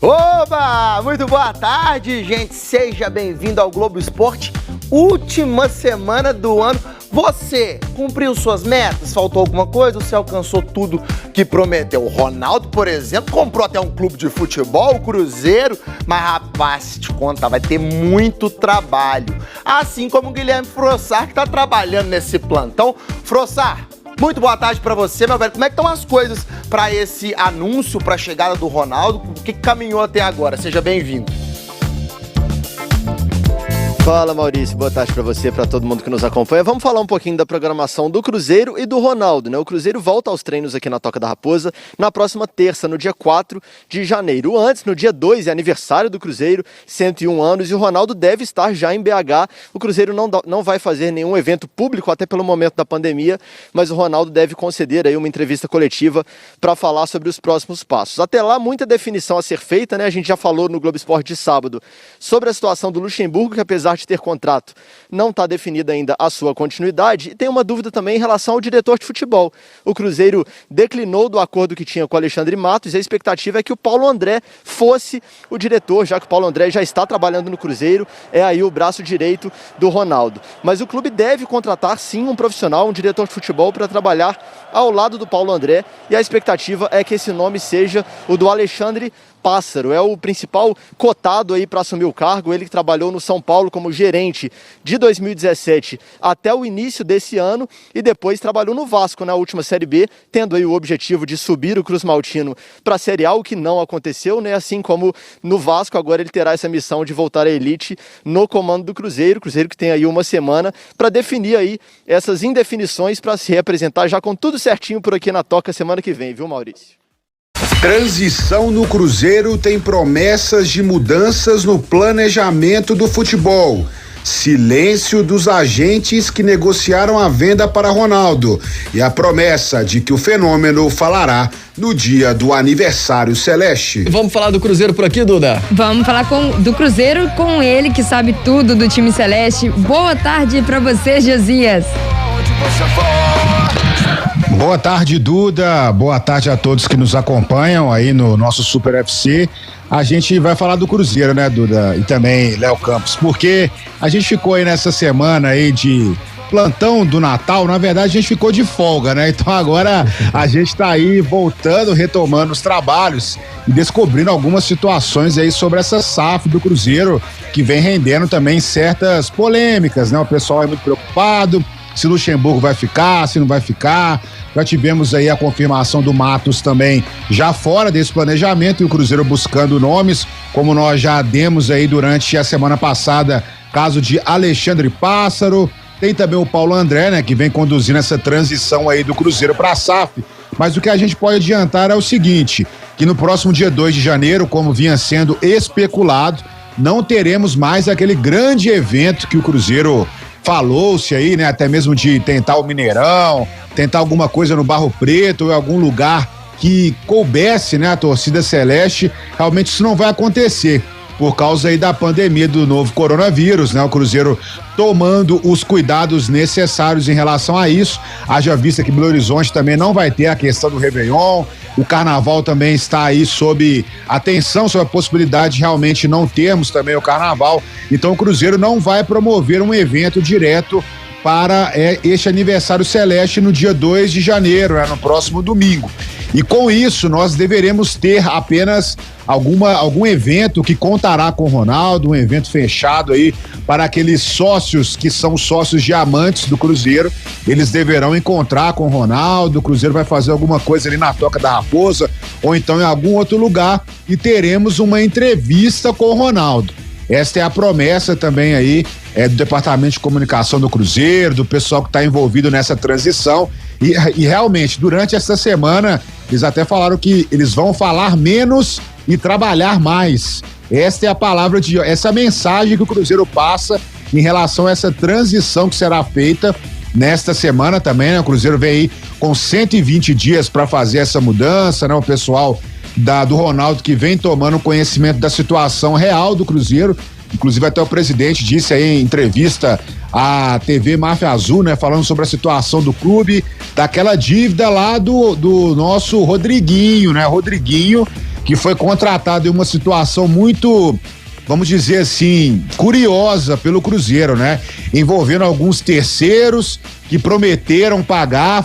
Oba! Muito boa tarde, gente. Seja bem-vindo ao Globo Esporte. Última semana do ano. Você cumpriu suas metas? Faltou alguma coisa? Você alcançou tudo que prometeu? O Ronaldo, por exemplo, comprou até um clube de futebol, o Cruzeiro. Mas, rapaz, te contar, vai ter muito trabalho. Assim como o Guilherme Frossar, que tá trabalhando nesse plantão. Frossar, muito boa tarde pra você, meu velho. Como é que estão as coisas pra esse anúncio, pra chegada do Ronaldo? O que caminhou até agora? Seja bem-vindo. Fala, Maurício, boa tarde pra você, pra todo mundo que nos acompanha. Vamos falar um pouquinho da programação do Cruzeiro e do Ronaldo, né? O Cruzeiro volta aos treinos aqui na Toca da Raposa na próxima terça, no dia 4 de janeiro. Antes, no dia 2, é aniversário do Cruzeiro, 101 anos, e o Ronaldo deve estar já em BH. O Cruzeiro não vai fazer nenhum evento público, até pelo momento da pandemia, mas o Ronaldo deve conceder aí uma entrevista coletiva para falar sobre os próximos passos. Até lá, muita definição a ser feita, né? A gente já falou no Globo Esporte de sábado sobre a situação do Luxemburgo, que apesar de ter contrato, não está definida ainda a sua continuidade, e tem uma dúvida também em relação ao diretor de futebol. O Cruzeiro declinou do acordo que tinha com o Alexandre Matos, e a expectativa é que o Paulo André fosse o diretor, já que o Paulo André já está trabalhando no Cruzeiro, é aí o braço direito do Ronaldo. Mas o clube deve contratar sim um profissional, um diretor de futebol, para trabalhar ao lado do Paulo André, e a expectativa é que esse nome seja o do Alexandre Pássaro. É o principal cotado aí para assumir o cargo. Ele que trabalhou no São Paulo como gerente de 2017 até o início desse ano e depois trabalhou no Vasco na última Série B, tendo aí o objetivo de subir o Cruz Maltino para a Série A, o que não aconteceu, né? Assim como no Vasco, agora ele terá essa missão de voltar à elite no comando do Cruzeiro. Cruzeiro que tem aí uma semana para definir aí essas indefinições para se representar já com tudo certinho por aqui na Toca semana que vem, viu, Maurício? Transição no Cruzeiro tem promessas de mudanças no planejamento do futebol. Silêncio dos agentes que negociaram a venda para Ronaldo e a promessa de que o fenômeno falará no dia do aniversário celeste. Vamos falar do Cruzeiro por aqui, Duda? Vamos falar do Cruzeiro com ele que sabe tudo do time celeste. Boa tarde para você, Josias. Boa tarde, Duda. Boa tarde a todos que nos acompanham aí no nosso Super FC. A gente vai falar do Cruzeiro, né, Duda? E também Léo Campos, porque a gente ficou aí nessa semana aí de plantão do Natal. Na verdade, a gente ficou de folga, né? Então agora a gente tá aí voltando, retomando os trabalhos e descobrindo algumas situações aí sobre essa SAF do Cruzeiro, que vem rendendo também certas polêmicas, né? O pessoal é muito preocupado se Luxemburgo vai ficar, se não vai ficar. Já tivemos aí a confirmação do Matos também já fora desse planejamento e o Cruzeiro buscando nomes, como nós já demos aí durante a semana passada, caso de Alexandre Pássaro. Tem também o Paulo André, né, que vem conduzindo essa transição aí do Cruzeiro para a SAF. Mas o que a gente pode adiantar é o seguinte, que no próximo dia 2 de janeiro, como vinha sendo especulado, não teremos mais aquele grande evento que o Cruzeiro falou-se aí, né, até mesmo de tentar o Mineirão, tentar alguma coisa no Barro Preto ou em algum lugar que coubesse, né, a torcida celeste. Realmente isso não vai acontecer por causa aí da pandemia do novo coronavírus, né? O Cruzeiro tomando os cuidados necessários em relação a isso. Haja vista que Belo Horizonte também não vai ter a questão do Réveillon. O Carnaval também está aí sob atenção, sobre a possibilidade de realmente não termos também o Carnaval. Então o Cruzeiro não vai promover um evento direto para este aniversário celeste no dia 2 de janeiro, no próximo domingo. E com isso nós deveremos ter apenas algum evento que contará com o Ronaldo, um evento fechado aí para aqueles sócios que são sócios diamantes do Cruzeiro. Eles deverão encontrar com o Ronaldo, o Cruzeiro vai fazer alguma coisa ali na Toca da Raposa ou então em algum outro lugar e teremos uma entrevista com o Ronaldo. Esta é a promessa também aí do Departamento de Comunicação do Cruzeiro, do pessoal que está envolvido nessa transição e realmente durante essa semana eles até falaram que eles vão falar menos e trabalhar mais. Esta é a palavra essa mensagem que o Cruzeiro passa em relação a essa transição que será feita nesta semana também, né? O Cruzeiro vem aí com 120 dias para fazer essa mudança, né? O pessoal do Ronaldo que vem tomando conhecimento da situação real do Cruzeiro, inclusive até o presidente disse aí em entrevista à TV Máfia Azul, né, falando sobre a situação do clube, daquela dívida lá do nosso Rodriguinho, né, Rodriguinho, que foi contratado em uma situação muito, vamos dizer assim, curiosa pelo Cruzeiro, né? Envolvendo alguns terceiros que prometeram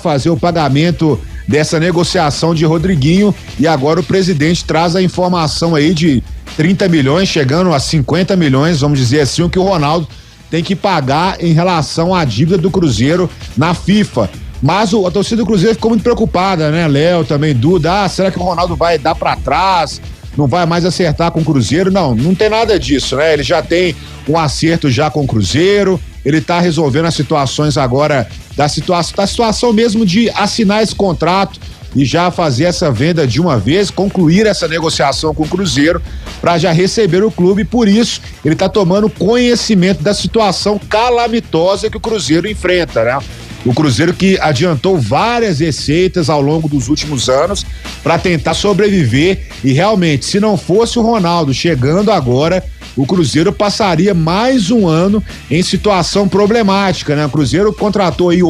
fazer o pagamento dessa negociação de Rodriguinho, e agora o presidente traz a informação aí de 30 milhões, chegando a 50 milhões, vamos dizer assim, o que o Ronaldo tem que pagar em relação à dívida do Cruzeiro na FIFA. Mas a torcida do Cruzeiro ficou muito preocupada, né? Léo, também Duda, será que o Ronaldo vai dar pra trás? Não vai mais acertar com o Cruzeiro? Não tem nada disso, né? Ele já tem um acerto já com o Cruzeiro, ele tá resolvendo as situações agora, da situação mesmo de assinar esse contrato e já fazer essa venda de uma vez, concluir essa negociação com o Cruzeiro para já receber o clube. Por isso ele tá tomando conhecimento da situação calamitosa que o Cruzeiro enfrenta, né? O Cruzeiro que adiantou várias receitas ao longo dos últimos anos para tentar sobreviver, e realmente, se não fosse o Ronaldo chegando agora, o Cruzeiro passaria mais um ano em situação problemática, né? O Cruzeiro contratou aí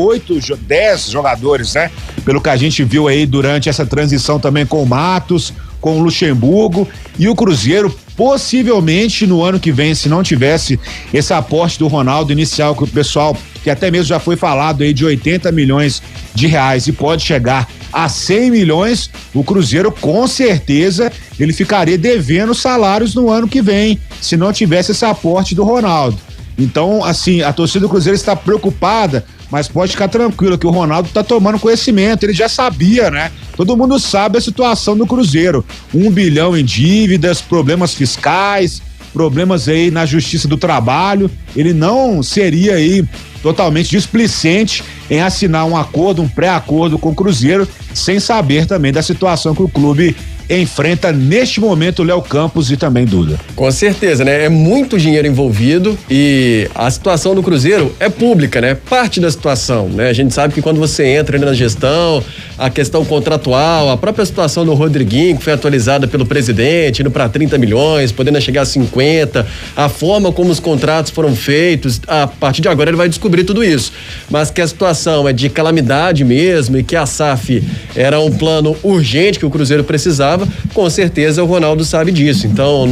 10 jogadores, né? Pelo que a gente viu aí durante essa transição também com o Matos, com o Luxemburgo, e o Cruzeiro possivelmente no ano que vem, se não tivesse esse aporte do Ronaldo inicial, que o pessoal, que até mesmo já foi falado aí de 80 milhões de reais e pode chegar a 100 milhões, o Cruzeiro com certeza ele ficaria devendo salários no ano que vem, se não tivesse esse aporte do Ronaldo. Então, assim, a torcida do Cruzeiro está preocupada, mas pode ficar tranquilo que o Ronaldo está tomando conhecimento, ele já sabia, né? Todo mundo sabe a situação do Cruzeiro, 1 bilhão em dívidas, problemas fiscais, problemas aí na Justiça do Trabalho. Ele não seria aí totalmente displicente em assinar um acordo, um pré-acordo com o Cruzeiro, sem saber também da situação que o clube enfrenta neste momento, Léo Campos e também Duda. Com certeza, né? É muito dinheiro envolvido e a situação do Cruzeiro é pública, né? Parte da situação, né? A gente sabe que quando você entra na gestão, a questão contratual, a própria situação do Rodriguinho, que foi atualizada pelo presidente, indo para 30 milhões, podendo chegar a 50, a forma como os contratos foram feitos, a partir de agora ele vai descobrir tudo isso. Mas que a situação é de calamidade mesmo e que a SAF era um plano urgente que o Cruzeiro precisava, com certeza o Ronaldo sabe disso. Então,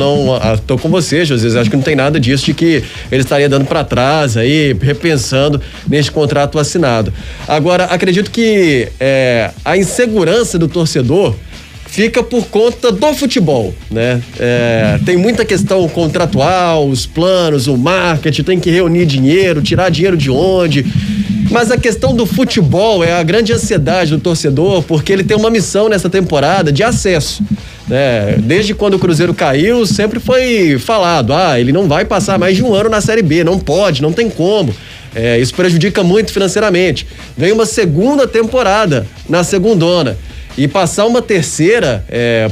tô com você, José, acho que não tem nada disso de que ele estaria dando para trás aí, repensando neste contrato assinado. Agora, acredito que a insegurança do torcedor fica por conta do futebol, né? Tem muita questão contratual, os planos, o marketing, tem que reunir dinheiro, tirar dinheiro de onde. Mas a questão do futebol é a grande ansiedade do torcedor, porque ele tem uma missão nessa temporada de acesso, né? Desde quando o Cruzeiro caiu, sempre foi falado, ele não vai passar mais de um ano na Série B, não pode, não tem como. Isso prejudica muito financeiramente. Vem uma segunda temporada na segundona e passar uma terceira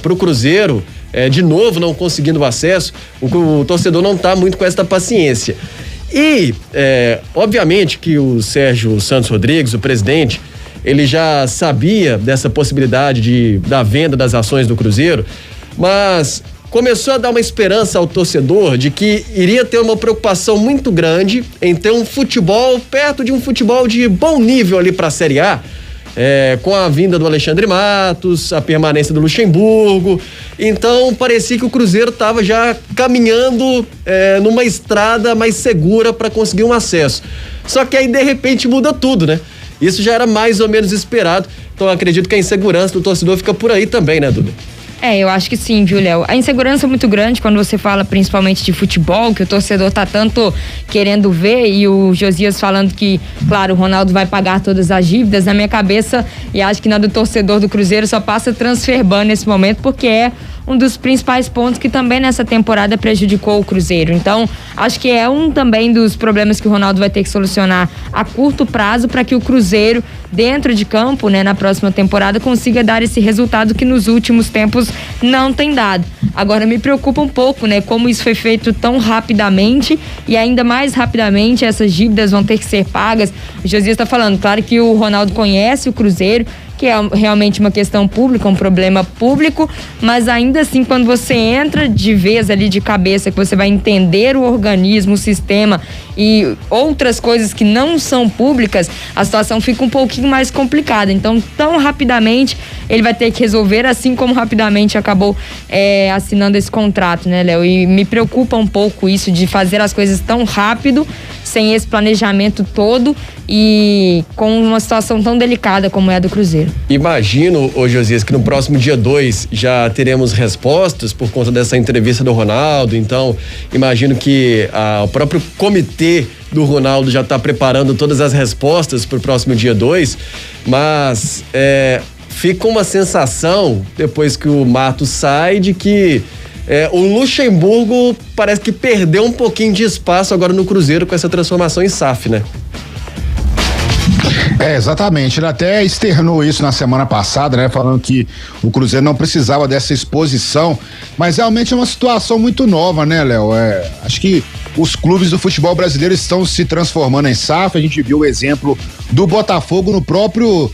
pro Cruzeiro, de novo não conseguindo o acesso, o torcedor não tá muito com essa paciência. E, obviamente que o Sérgio Santos Rodrigues, o presidente, ele já sabia dessa possibilidade da venda das ações do Cruzeiro, mas começou a dar uma esperança ao torcedor de que iria ter uma preocupação muito grande em ter um futebol perto de um futebol de bom nível ali para a Série A, com a vinda do Alexandre Matos, a permanência do Luxemburgo. Então parecia que o Cruzeiro estava já caminhando numa estrada mais segura para conseguir um acesso. Só que aí de repente muda tudo, né? Isso já era mais ou menos esperado. Então eu acredito que a insegurança do torcedor fica por aí também, né, Duda? Eu acho que sim, viu, Léo? A insegurança é muito grande quando você fala principalmente de futebol, que o torcedor tá tanto querendo ver, e o Josias falando que, claro, o Ronaldo vai pagar todas as dívidas. Na minha cabeça, e acho que na do torcedor do Cruzeiro, só passa transferban nesse momento, porque é um dos principais pontos que também nessa temporada prejudicou o Cruzeiro. Então, acho que é um também dos problemas que o Ronaldo vai ter que solucionar a curto prazo para que o Cruzeiro, dentro de campo, né, na próxima temporada, consiga dar esse resultado que nos últimos tempos não tem dado. Agora, me preocupa um pouco, né, como isso foi feito tão rapidamente e ainda mais rapidamente essas dívidas vão ter que ser pagas. O Josias está falando, claro que o Ronaldo conhece o Cruzeiro, que é realmente uma questão pública, um problema público, mas ainda assim, quando você entra de vez ali de cabeça, que você vai entender o organismo, o sistema e outras coisas que não são públicas, a situação fica um pouquinho mais complicada. Então, tão rapidamente ele vai ter que resolver, assim como rapidamente acabou assinando esse contrato, né, Léo? E me preocupa um pouco isso de fazer as coisas tão rápido, sem esse planejamento todo e com uma situação tão delicada como é a do Cruzeiro. Imagino, Josias, que no próximo dia 2 já teremos respostas por conta dessa entrevista do Ronaldo. Então, imagino que o próprio comitê do Ronaldo já está preparando todas as respostas para o próximo dia 2, mas fica uma sensação, depois que o Matos sai, de que o Luxemburgo parece que perdeu um pouquinho de espaço agora no Cruzeiro com essa transformação em SAF, né? Exatamente, ele até externou isso na semana passada, né? Falando que o Cruzeiro não precisava dessa exposição, mas realmente é uma situação muito nova, né, Léo? Acho que os clubes do futebol brasileiro estão se transformando em SAF. A gente viu o exemplo do Botafogo no próprio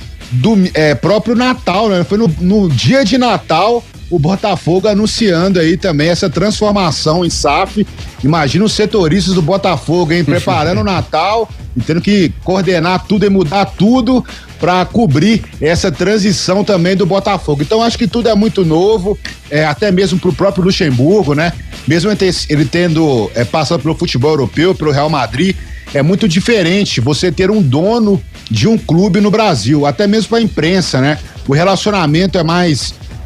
Natal, né? Foi no dia de Natal o Botafogo anunciando aí também essa transformação em SAF. Imagina os setoristas do Botafogo, hein? Preparando o Natal e tendo que coordenar tudo e mudar tudo para cobrir essa transição também do Botafogo. Então acho que tudo é muito novo, até mesmo pro próprio Luxemburgo, né? Mesmo ele tendo passado pelo futebol europeu, pelo Real Madrid, é muito diferente você ter um dono de um clube no Brasil, até mesmo para a imprensa, né? O relacionamento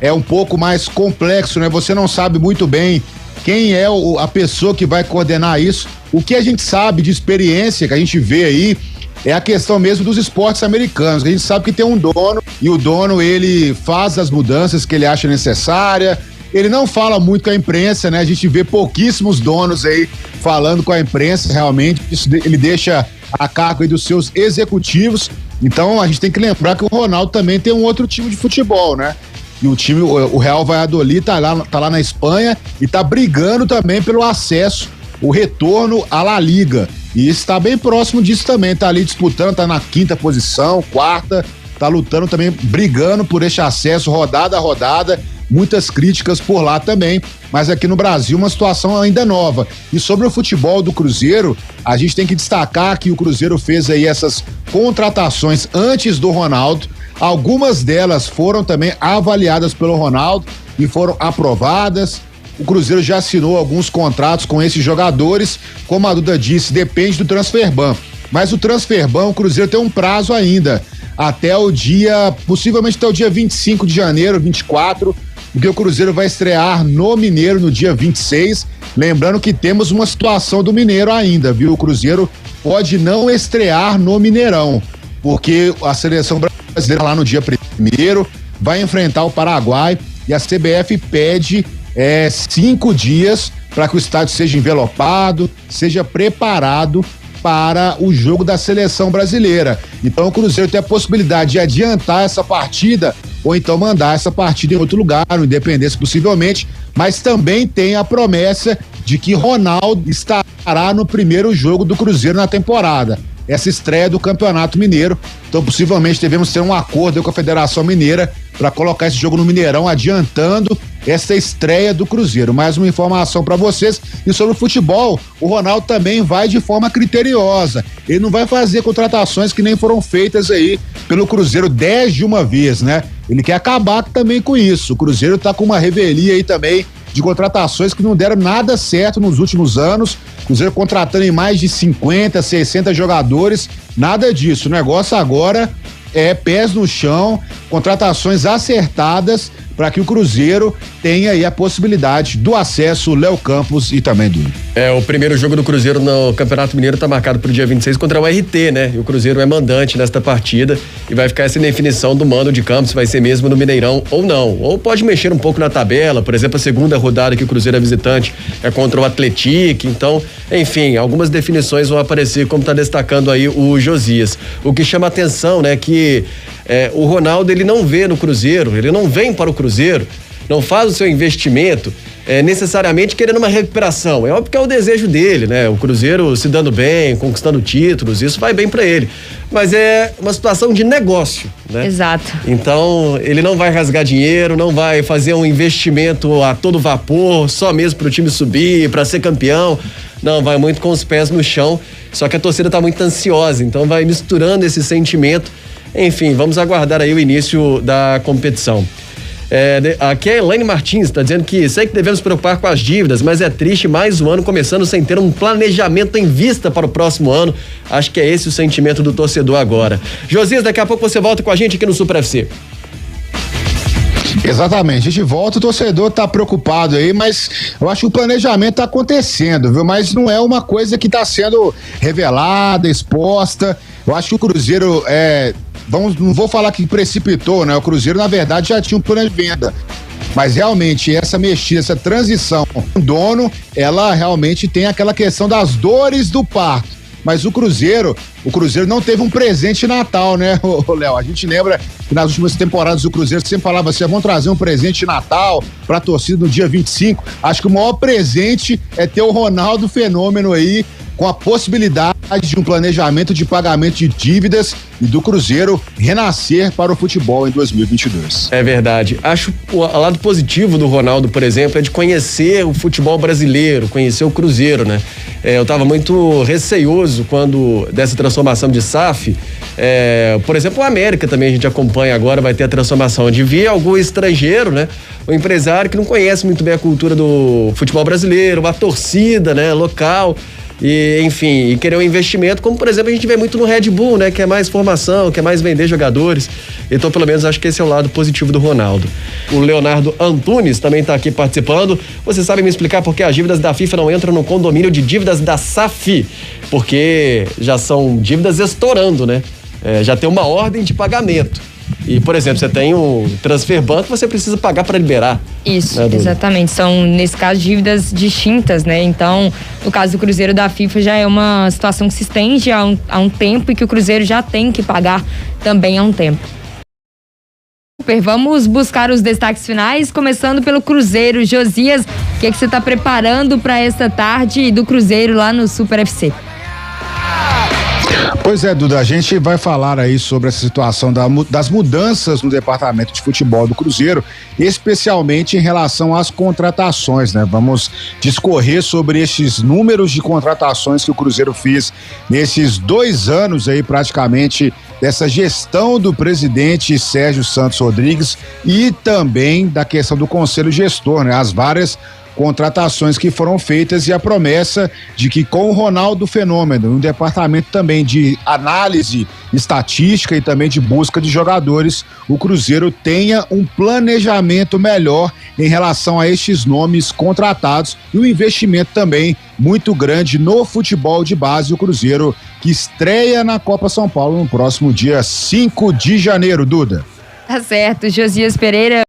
é um pouco mais complexo, né? Você não sabe muito bem quem é a pessoa que vai coordenar isso. O que a gente sabe de experiência, que a gente vê aí, é a questão mesmo dos esportes americanos. A gente sabe que tem um dono e o dono, ele faz as mudanças que ele acha necessária. Ele não fala muito com a imprensa, né? A gente vê pouquíssimos donos aí falando com a imprensa, realmente. Isso ele deixa a cargo aí dos seus executivos. Então a gente tem que lembrar que o Ronaldo também tem um outro time de futebol, né? E o Real Valladolid tá lá na Espanha e tá brigando também pelo acesso, o retorno à La Liga. E está bem próximo disso também, tá ali disputando, tá na 5ª posição, 4ª, tá lutando também, brigando por esse acesso rodada a rodada. Muitas críticas por lá também, mas aqui no Brasil uma situação ainda nova. E sobre o futebol do Cruzeiro, a gente tem que destacar que o Cruzeiro fez aí essas contratações antes do Ronaldo. Algumas delas foram também avaliadas pelo Ronaldo e foram aprovadas. O Cruzeiro já assinou alguns contratos com esses jogadores. Como a Duda disse, depende do Transferban. Mas o Transferban, o Cruzeiro tem um prazo ainda, possivelmente até o dia 25 de janeiro, 24, porque o Cruzeiro vai estrear no Mineiro no dia 26. Lembrando que temos uma situação do Mineiro ainda, viu? O Cruzeiro pode não estrear no Mineirão, porque a seleção brasileira lá no dia 1º vai enfrentar o Paraguai e a CBF pede 5 dias para que o estádio seja envelopado, seja preparado para o jogo da seleção brasileira. Então o Cruzeiro tem a possibilidade de adiantar essa partida ou então mandar essa partida em outro lugar, no Independência possivelmente, mas também tem a promessa de que Ronaldo estará no primeiro jogo do Cruzeiro na temporada. Essa estreia do Campeonato Mineiro. Então, possivelmente, devemos ter um acordo com a Federação Mineira para colocar esse jogo no Mineirão, adiantando essa estreia do Cruzeiro. Mais uma informação para vocês. E sobre o futebol, o Ronaldo também vai de forma criteriosa. Ele não vai fazer contratações que nem foram feitas aí pelo Cruzeiro 10 de uma vez, né? Ele quer acabar também com isso. O Cruzeiro tá com uma revelia aí também de contratações que não deram nada certo nos últimos anos. Cruzeiro contratando em mais de 50, 60 jogadores, nada disso. O negócio agora é pés no chão, contratações acertadas para que o Cruzeiro tenha aí a possibilidade do acesso, Léo Campos e também do... O primeiro jogo do Cruzeiro no Campeonato Mineiro está marcado para o dia 26 contra o RT, né? E o Cruzeiro é mandante nesta partida e vai ficar essa indefinição do mando de campo, se vai ser mesmo no Mineirão ou não. Ou pode mexer um pouco na tabela, por exemplo, a segunda rodada que o Cruzeiro é visitante é contra o Atlético. Então, enfim, algumas definições vão aparecer, como está destacando aí o Josias. O que chama atenção, né, que o Ronaldo, ele não vê no Cruzeiro, ele não vem para o Cruzeiro não faz o seu investimento necessariamente querendo uma recuperação. É óbvio que é o desejo dele, né? O Cruzeiro se dando bem, conquistando títulos, isso vai bem para ele. Mas é uma situação de negócio, né? Exato. Então, ele não vai rasgar dinheiro, não vai fazer um investimento a todo vapor, só mesmo pro time subir, para ser campeão. Não, vai muito com os pés no chão. Só que a torcida tá muito ansiosa, então vai misturando esse sentimento. Enfim, vamos aguardar aí o início da competição. Aqui a Elaine Martins está dizendo que sei que devemos preocupar com as dívidas, mas é triste mais um ano começando sem ter um planejamento em vista para o próximo ano. Acho que é esse o sentimento do torcedor agora. Josias, daqui a pouco você volta com a gente aqui no Super FC. Exatamente, a gente volta, o torcedor tá preocupado aí, mas eu acho que o planejamento tá acontecendo, viu? Mas não é uma coisa que tá sendo revelada, exposta. Eu acho que o Cruzeiro não vou falar que precipitou, né? O Cruzeiro, na verdade, já tinha um plano de venda. Mas realmente essa mexida, essa transição com o dono, ela realmente tem aquela questão das dores do parto. Mas o Cruzeiro não teve um presente de Natal, né, Léo? A gente lembra que nas últimas temporadas do Cruzeiro sempre falava assim, vamos trazer um presente de Natal pra torcida no dia 25. Acho que o maior presente é ter o Ronaldo Fenômeno aí, com a possibilidade de um planejamento de pagamento de dívidas e do Cruzeiro renascer para o futebol em 2022. É verdade. Acho o lado positivo do Ronaldo, por exemplo, é de conhecer o futebol brasileiro, conhecer o Cruzeiro, né? Eu estava muito receioso quando dessa transformação de SAF. Por exemplo, o América também a gente acompanha agora, vai ter a transformação de vir algum estrangeiro, né? O empresário que não conhece muito bem a cultura do futebol brasileiro, a torcida, né, local. E, enfim, e querer um investimento, como por exemplo a gente vê muito no Red Bull, né? Que é mais formação, que é mais vender jogadores. Então, pelo menos, acho que esse é o lado positivo do Ronaldo. O Leonardo Antunes também está aqui participando. Você sabe me explicar por que as dívidas da FIFA não entram no condomínio de dívidas da SAF? Porque já são dívidas estourando, né? Já tem uma ordem de pagamento. E, por exemplo, você tem um transfer banco, você precisa pagar para liberar. Isso, né, exatamente. São, nesse caso, dívidas distintas, né? Então, no caso do Cruzeiro da FIFA, já é uma situação que se estende há um tempo e que o Cruzeiro já tem que pagar também há um tempo. Vamos buscar os destaques finais, começando pelo Cruzeiro. Josias, o que você está preparando para essa tarde do Cruzeiro lá no Super FC? Pois é, Duda, a gente vai falar aí sobre essa situação das mudanças no departamento de futebol do Cruzeiro, especialmente em relação às contratações, né? Vamos discorrer sobre esses números de contratações que o Cruzeiro fez nesses 2 anos aí, praticamente, dessa gestão do presidente Sérgio Santos Rodrigues e também da questão do conselho gestor, né? As várias contratações que foram feitas e a promessa de que com o Ronaldo Fenômeno, um departamento também de análise estatística e também de busca de jogadores, o Cruzeiro tenha um planejamento melhor em relação a estes nomes contratados e um investimento também muito grande no futebol de base, o Cruzeiro que estreia na Copa São Paulo no próximo dia 5 de janeiro, Duda. Tá certo, Josias Pereira.